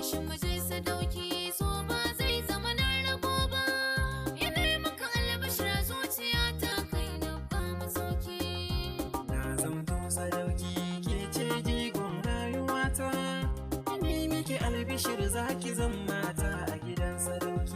Tashi mu je sadauki, so ba zai zama na rabo ba. Ina maka albashir zuciya ta kai na ba masauki. Na zamto sadauki, ke ce jigon rayuwata. Ni miki albishir zaki zan mata a gidan sadauki.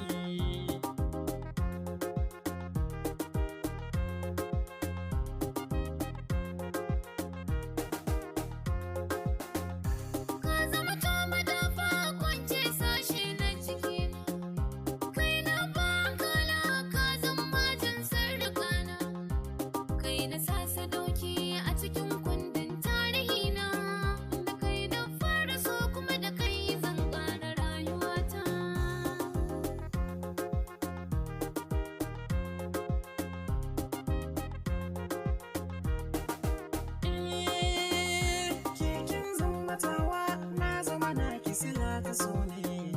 Sila ta so ne,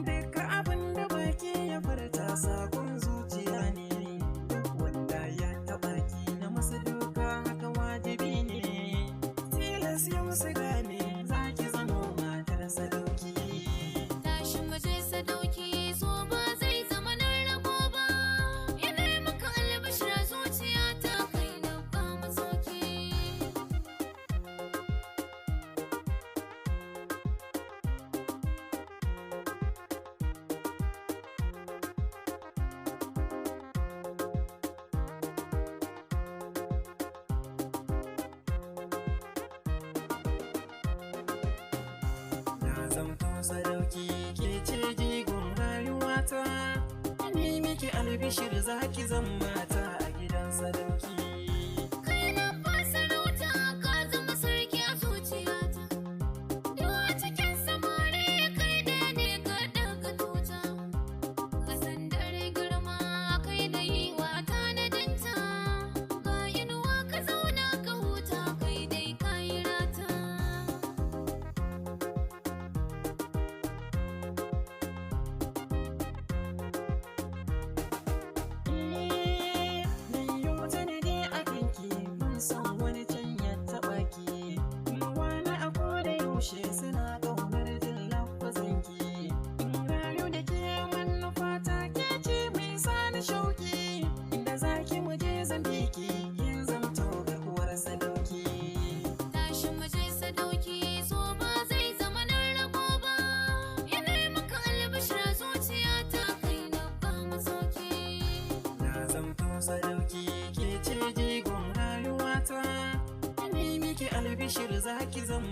duka abin da baki ya furta sakon zuciya ne. Wanda ya taɓa ki na masa duka haka wajibi ne. Tilas yau su gane za ki zama matar sadauki. Tashi mu je sadauki, so ba zai zama na rabo ba. Ina maka albashir zuciya ta kai na ba masauki. Zamto sadauki, ke ce jigon rayuwata. Ni miki albishir zaki zan mata a gidan sadauki. Kai na ba sarauta, ka zama sarki a zuciyata. Yau a cikin samari kai da ne ka daga tuta. Ka san dare girma kai da yi wa tanadinta. Ga inuwa ka zauna ka huta kai dai ka yi rata. San wani can ya taɓa ki, wani a koda yaushe suna ƙaunar jin lafazanki. Rayu da ke manufa ta ke ce mai sani shauki, inda zaki mu je Zambiki, yin zamto ga uwar sadauki. Tashi mu je sadauki, so ba zai zama na rabo ba. Ina maka albashir zuciya ta kai na ba masauki. Na zamto sadauki, ke ce jigon rayuwata. Ni miki albishir zaki zan